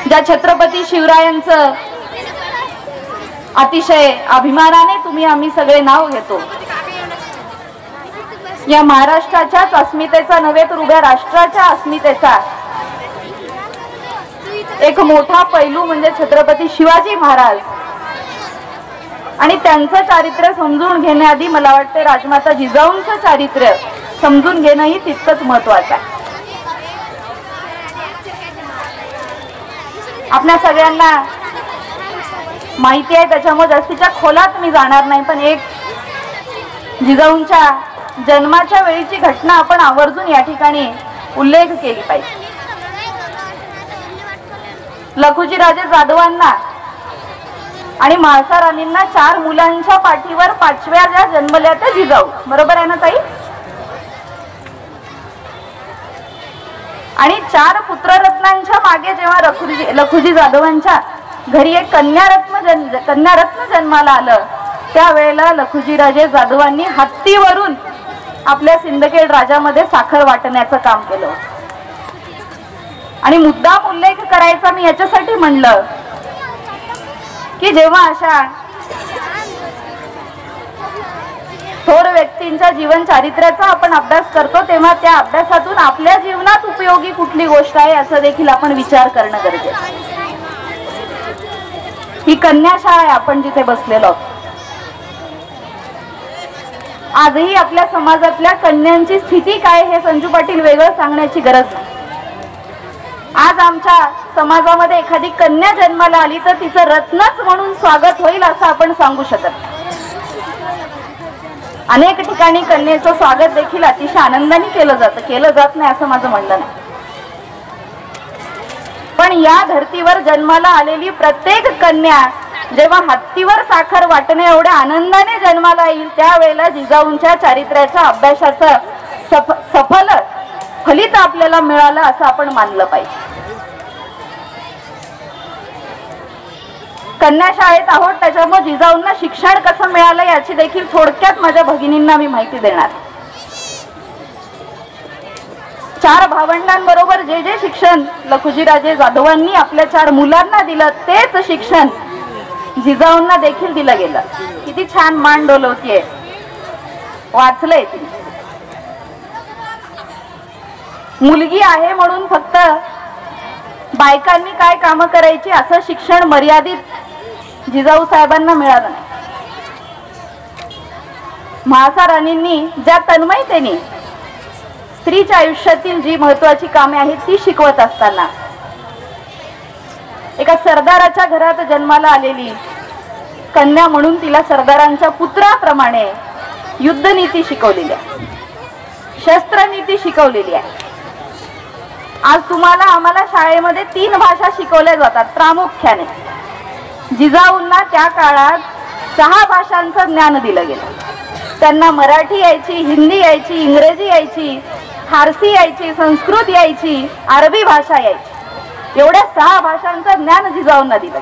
ज्या छत्रपती शिवरायांचं अतिशय अभिमानाने तुम्ही आम्ही सगळे नाव घेतो, या महाराष्ट्राच्याच अस्मितेचा नव्हे तर उभ्या राष्ट्राच्या अस्मितेचा एक मोठा पैलू म्हणजे छत्रपती शिवाजी महाराज। आणि त्यांचं चारित्र्य समजून घेण्याआधी मला वाटते राजमाता जिजाऊंचं चारित्र्य समजून घेणंही तितकंच महत्वाचं आहे। आपल्या सगळ्यांना माहिती आहे, त्याच्यामुळे जास्तीच्या खोलात मी जाणार नाही, पण एक जिजाऊंच्या जन्माच्या वेळीची घटना आपण आवर्जून या ठिकाणी उल्लेख केली पाहिजे। लखुजीराजे जाधवांना आणि म्हाळसा राणींना 4 मुलांच्या पाठीवर 5व्या ज्या जन्मल्या त्या जिजाऊ, बरोबर आहे ना ताई? आणि 4 पुत्ररत्नांच्या मागे जेव्हा लखुजी जाधवांच्या घरी एक कन्यारत्न जन्माला आलं, त्यावेळेला लखुजीराजे जाधवांनी हत्तीवरून आपल्या सिंदखेड राजामध्ये साखर वाटण्याचं काम केलं। आणि मुद्दाम उल्लेख करायचा मी याच्यासाठी म्हणलं की जेव्हा अशा थोर व्यक्तींच्या जीवन चारित्र्याचा आपण अभ्यास करतो, तेव्हा त्या अभ्यासातून आपल्या जीवनात उपयोगी कुठली गोष्ट आहे याचा देखील आपण विचार करणं गरजेचं आहे। ही कन्याशाळा आहे आपण जिथे बसलेलो आहोत। आजही आपल्या समाजातल्या कन्यांची स्थिती काय हे संजू पाटील वेगळं सांगण्याची गरज नाही। आज आमच्या समाजामध्ये एखादी कन्या जन्माला आली तर तिचं रत्नच म्हणून स्वागत होईल असं आपण सांगू शकत नाही। अनेक ठिकाणी कन्येचं स्वागत देखील अतिशय आनंदाने केलं जात नाही असं माझं म्हणणं नाही, पण या धर्तीवर जन्माला आलेली प्रत्येक कन्या जेव्हा हत्तीवर साखर वाटणे एवढ्या आनंदाने जन्माला येईल, त्यावेळेला जिजाऊंच्या चारित्र्याच्या अभ्यासाचं सफल फलित आपल्याला मिळालं असं आपण मानलं पाहिजे। कन्याशाळेत आहोत, त्याच्यामुळे जिजाऊंना शिक्षण कसं मिळालं याची देखील थोडक्यात माझ्या भगिनींना मी माहिती देणार। 4 भावंडांबरोबर जे शिक्षण लखुजीराजे जाधवांनी आपल्या 4 मुलांना दिलं, तेच शिक्षण जिजाऊंना देखील दिलं गेलं। किती छान मान डोलवतीये, वाचलंय ती। मुलगी आहे म्हणून फक्त बायकांनी काय कामं करायची असं शिक्षण मर्यादित जिजाऊ साहेबांना मिळालं नाही। म्हाळसा राणींनी ज्या तन्मयतेने स्त्रीच्या आयुष्यातील जी महत्वाची कामे आहेत ती शिकवत असताना एका सरदाराच्या घरात जन्माला आलेली कन्या म्हणून तिला सरदारांच्या पुत्राप्रमाणे युद्धनीती शिकवलेली आहे, शस्त्रनीती शिकवलेली आहे। आज तुम्हाला आम्हाला शाळेमध्ये 3 भाषा शिकवल्या जातात प्रामुख्याने। जिजाऊंना त्या काळात 6 भाषांचं ज्ञान दिलं गेलं। त्यांना मराठी यायची, हिंदी यायची, इंग्रजी यायची, फारसी यायची, संस्कृत यायची, अरबी भाषा यायची। एवढ्या 6 भाषांचं ज्ञान जिजाऊंना दिलं।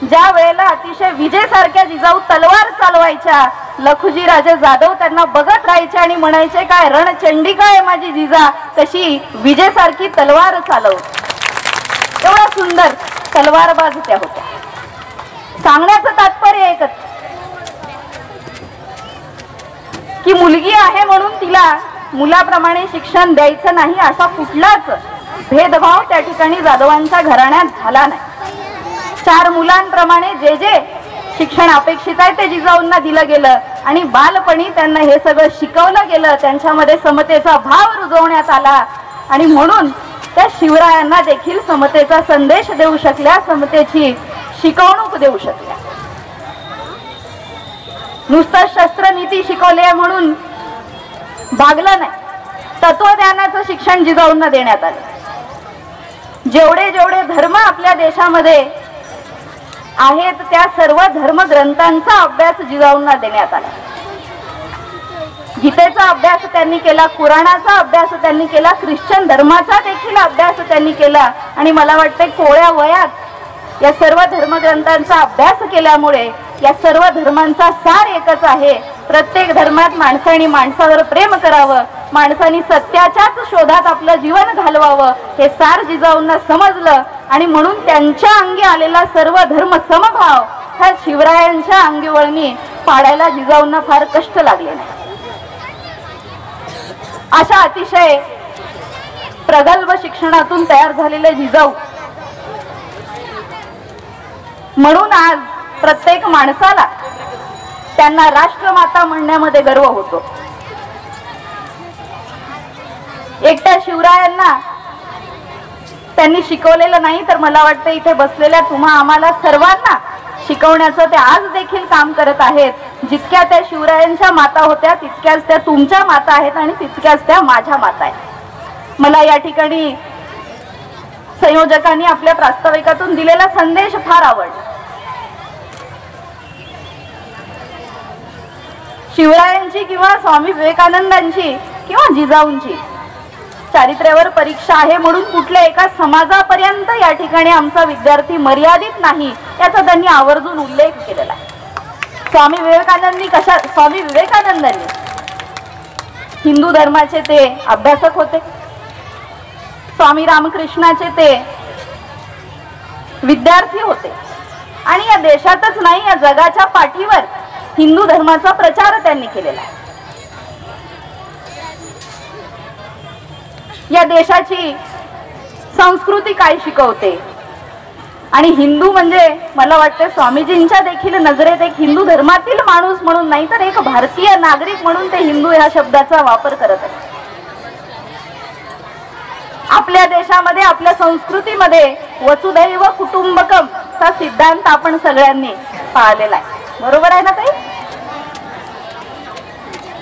ज्या वेळेला अतिशय विजेसारख्या जिजाऊ तलवार चालवायच्या, लखुजीराजे जाधव त्यांना बघत राहायचे आणि म्हणायचे, काय रणचंडिका आहे माझी जिजा, कशी विजेसारखी तलवार चालव। एवढा सुंदर तलवारबाज त्या होत्या। सांगण्याचं तात्पर्य एकच की मुलगी आहे म्हणून तिला मुलाप्रमाणे शिक्षण द्यायचं नाही असा कुठलाच भेदभाव त्या ठिकाणी जाधवांच्या घराण्यात झाला नाही। 4 मुलांप्रमाणे जे शिक्षण अपेक्षित आहे ते जिजाऊंना दिलं गेलं आणि बालपणी त्यांना हे सगळं शिकवलं गेलं। त्यांच्यामध्ये समतेचा भाव रुजवण्यात आला आणि म्हणून त्या शिवरायांना देखील समतेचा संदेश देऊ शकल्या, समतेची शिकवणूक देऊ शकल्या। नुसतं शस्त्रनीती शिकवले म्हणून भागलं नाही, तत्वज्ञानाचं शिक्षण जिजाऊंना देण्यात आलं। जेवढे धर्म आपल्या देशामध्ये आहेत त्या सर्व धर्मग्रंथांचा अभ्यास जिजाऊंना देण्यात आला। गीतेचा अभ्यास त्यांनी केला, कुराणाचा अभ्यास त्यांनी केला, ख्रिश्चन धर्माचा देखील अभ्यास त्यांनी केला आणि मला वाटते कोळ्या वयात या सर्व धर्मग्रंथांचा अभ्यास केल्यामुळे या सर्व धर्मांचा सार एकच आहे प्रत्येक धर्मात माणसाने माणसावर प्रेम करावं, माणसाने सत्याच्याच शोधात आपलं जीवन घालवावं हे सार जिजाऊंना समजलं आणि म्हणून त्यांच्या अंगी आलेला सर्व धर्म समभाव ह्या शिवरायांच्या अंगीवळणी पाडायला जिजाऊंना फार कष्ट लागले नाही. अशा अतिशय प्रगल्भ शिक्षणातून तयार झालेले जिजाऊ म्हणून आज प्रत्येक माणसाला त्यांना राष्ट्रमाता म्हणण्यामध्ये गर्व होतो. एकट्या शिवरायांना त्यांनी शिकवलेलं नाही तर मला वाटतं इथे बसलेल्या तुम्हा आम्हाला सर्वांना शिकवण्याचं ते आज देखील काम करत आहेत. जितक्या त्या शिवरायांच्या माता होत्या तितक्याच त्या तुमच्या माता आहेत आणि तितक्याच त्या माझ्या माता आहेत. मला या ठिकाणी संयोजकांनी आपल्या प्रास्ताविकातून दिलेला संदेश फार आवडला. शिवरायांची किंवा स्वामी विवेकानंदांची किंवा जिजाऊंची चारित्र्यावर परीक्षा आहे म्हणून कुठल्या एका समाजापर्यंत या ठिकाणी आमचा विद्यार्थी मर्यादित नाही याचा त्यांनी आवर्जून उल्लेख केलेला आहे. स्वामी विवेकानंदांनी हिंदू धर्माचे ते अभ्यासक होते. स्वामी रामकृष्णाचे ते विद्यार्थी होते आणि या देशातच नाही या जगाच्या पाठीवर हिंदू धर्माचा प्रचार त्यांनी केलेला आहे. या देशाची संस्कृती काय शिकवते आणि हिंदू म्हणजे मला वाटतं स्वामीजींच्या देखील नजरेत एक हिंदू धर्मातील माणूस म्हणून नाही तर एक भारतीय नागरिक म्हणून ते हिंदू ह्या शब्दाचा वापर करत आहेत. आपल्या देशामध्ये आपल्या संस्कृतीमध्ये वसुधैव कुटुंबकम चा सिद्धांत आपण सगळ्यांनी पाळलेला आहे. बरोबर आहे ना ताई?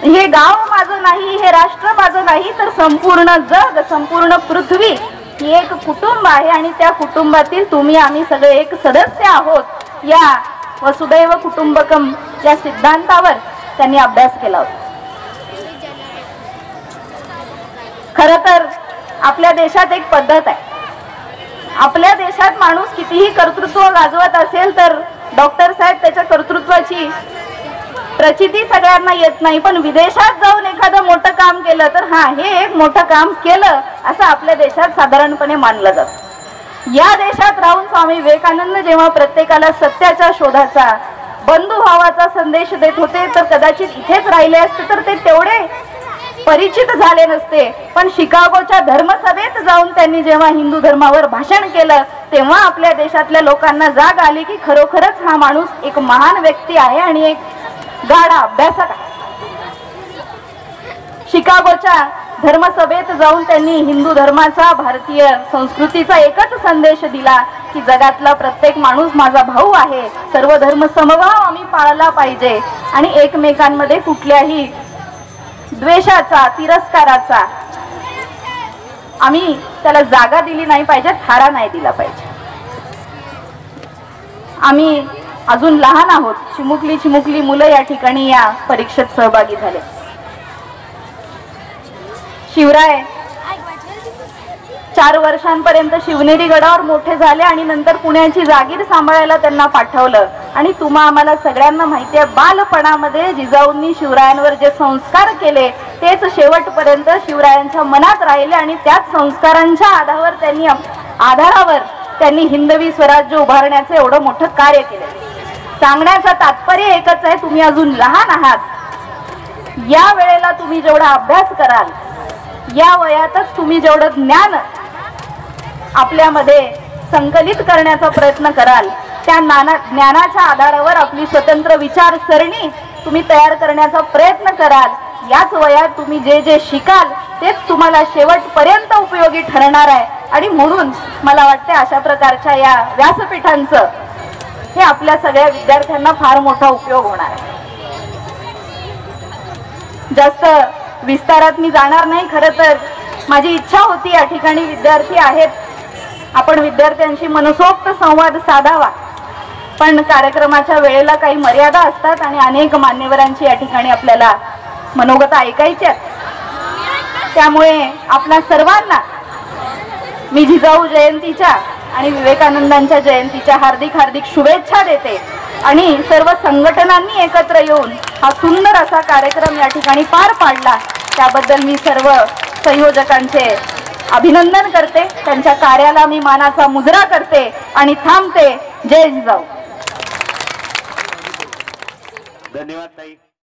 हे गाव माझं नाही, हे राष्ट्र माझं नाही तर संपूर्ण जग संपूर्ण पृथ्वी ही एक कुटुंब आहे आणि त्या कुटुंबातील तुम्ही आम्ही सगळे एक सदस्य आहोत. या वसुधैव कुटुंबकम या सिद्धांतावर त्यांनी अभ्यास केला होता. खरं तर आपल्या देशात एक पद्धत आहे. आपल्या देशात माणूस कितीही कर्तृत्व गाजवत असेल तर डॉक्टर साहेब त्याच्या कर्तृत्वाची प्रचिती सगळ्यांना येत नाही, पण विदेशात जाऊन एखादं मोठं काम केलं तर हा हे एक मोठं काम केलं असं आपल्या देशात साधारणपणे मानलं जातं. या देशात राहून स्वामी विवेकानंद जेव्हा प्रत्येकाला सत्याच्या शोधाचा बंधुभावाचा संदेश देत होते तर कदाचित इथेच राहिले असते तर ते तेवढे परिचित झाले नसते. पण शिकागोच्या धर्मसभेत जाऊन त्यांनी जेव्हा हिंदू धर्मावर भाषण केलं तेव्हा आपल्या देशातल्या लोकांना जाग आली की खरोखरच हा माणूस एक महान व्यक्ती आहे आणि एक गाढा अभ्यासक आहे. शिकागोच्या धर्मसभेत जाऊन त्यांनी हिंदू धर्माचा भारतीय संस्कृतीचा एकच संदेश दिला की जगातला प्रत्येक माणूस माझा भाऊ आहे, सर्व धर्म समभाव आम्ही पाळला पाहिजे आणि एकमेकांमध्ये कुठल्याही द्वेषाचा तिरस्काराचा आम्ही त्याला जागा दिली नाही पाहिजे, थारा नाही दिला पाहिजे. आम्ही अजून लहान आहोत. चिमुकली मुलं या ठिकाणी या परीक्षेत सहभागी झाले. शिवराय 4 वर्षांपर्यंत शिवनेरी गडावर मोठे झाले आणि नंतर पुण्याची जागीर सांभाळायला त्यांना पाठवलं. आणि तुम्हा आम्हाला सगळ्यांना माहिती आहे बालपणामध्ये जिजाऊंनी शिवरायांवर जे संस्कार केले तेच शेवटपर्यंत शिवरायांच्या मनात राहिले आणि त्याच संस्कारांच्या आधारावर त्यांनी हिंदवी स्वराज्य उभारण्याचे एवढं मोठं कार्य केले. सांगण्याचं तात्पर्य एकच आहे, तुम्ही अजून लहान आहात. या वेळेला तुम्ही जेवढा अभ्यास कराल, या वयातच तुम्ही जेवढं ज्ञान आपल्यामध्ये संकलित करण्याचा प्रयत्न कराल त्या ज्ञानाच्या आधारावर आपली स्वतंत्र विचारसरणी तुम्ही तयार करण्याचा प्रयत्न कराल. याच वयात तुम्ही जे जे शिकाल तेच तुम्हाला शेवटपर्यंत उपयोगी ठरणार आहे. आणि म्हणून मला वाटते अशा प्रकारच्या या व्यासपीठांचं हे आपल्या सगळ्या विद्यार्थ्यांना फार मोठा उपयोग होणार आहे. जास्त विस्तारात मी जाणार नाही. खरं तर माझी इच्छा होती या ठिकाणी विद्यार्थी आहेत, आपण विद्यार्थ्यांशी मनसोक्त संवाद साधावा, पण कार्यक्रमाच्या वेळेला काही मर्यादा असतात आणि अनेक मान्यवरांची या ठिकाणी आपल्याला मनोगत ऐकायची आहेत. त्यामुळे आपल्या सर्वांना मी जिजाऊ जयंतीच्या आणि विवेकानंदांच्या जयंतीच्या हार्दिक हार्दिक शुभेच्छा देते आणि सर्व संघटनांनी एकत्र येऊन हा सुंदर असा कार्यक्रम या ठिकाणी पार पाडला त्याबद्दल मी सर्व संयोजकांचे अभिनंदन करते। त्यांच्या कार्याला मी मानाचा मुजरा करते आणि थांबते। जय जिजाऊ। धन्यवाद ताई।